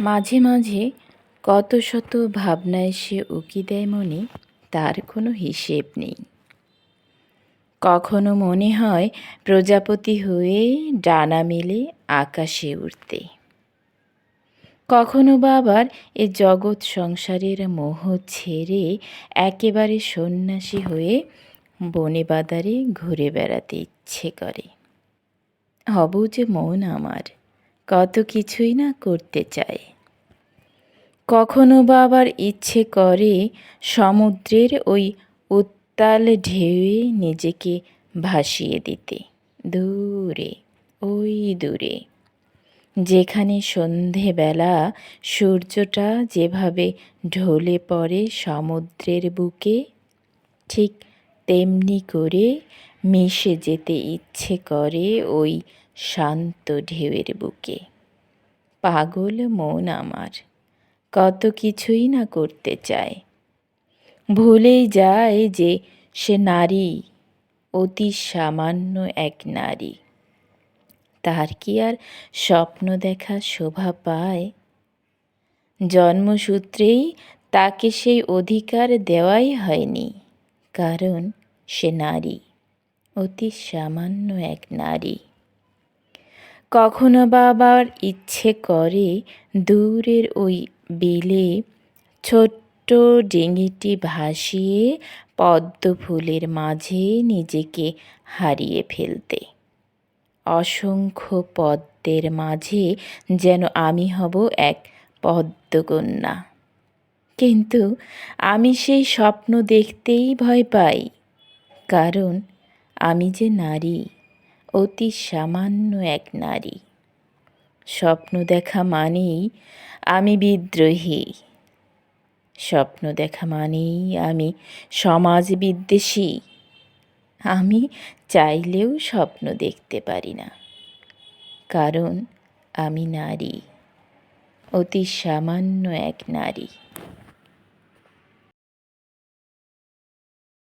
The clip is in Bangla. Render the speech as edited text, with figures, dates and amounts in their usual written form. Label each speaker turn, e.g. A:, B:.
A: মাঝে মাঝে কত শত ভাবনা এসে উকি দেয় মনে, তার কোনো হিসেব নেই। কখনো মনে হয় প্রজাপতি হয়ে ডানা মেলে আকাশে উড়তে, কখনো বা আবার এ জগৎ সংসারের মোহ ছেড়ে একেবারে সন্ন্যাসী হয়ে বনে বাদারে ঘুরে বেড়াতে ইচ্ছে করে। অবুঝ মন আমার কত কিছুই না করতে চায়। কখনো বা আবার ইচ্ছে করে সমুদ্রের ওই উত্তাল ঢেউয়ে নিজেকে ভাসিয়ে দিতে, দূরে, ওই দূরে, যেখানে সন্ধেবেলা সূর্যটা যেভাবে ঢলে পড়ে সমুদ্রের বুকে, ঠিক তেমনি করে মিশে যেতে ইচ্ছে করে ওই শান্ত ঢেউয়ের বুকে। পাগল মন আমার কত কিছুই না করতে চায়। ভুলেই যায় যে সে নারী, অতি সামান্য এক নারী। তার কি আর স্বপ্ন দেখা শোভা পায়? জন্মসূত্রেই তাকে সেই অধিকার দেওয়াই হয়নি, কারণ সে নারী, অতি সামান্য এক নারী। কখনো বা আবার ইচ্ছে করে দূরের ওই বিলে ছোট্ট ডিঙিটি ভাসিয়ে পদ্ম ফুলের মাঝে নিজেকে হারিয়ে ফেলতে। অসংখ্য পদ্মের মাঝে যেন আমি হব এক পদ্মকন্যা। কিন্তু আমি সেই স্বপ্ন দেখতেই ভয় পাই, কারণ আমি যে নারী, অতি সামান্য এক নারী। স্বপ্ন দেখা মানেই আমি বিদ্রোহী, স্বপ্ন দেখা মানেই আমি সমাজ বিদ্বেষী। আমি চাইলেও স্বপ্ন দেখতে পারি না, কারণ আমি নারী, অতি সামান্য এক নারী।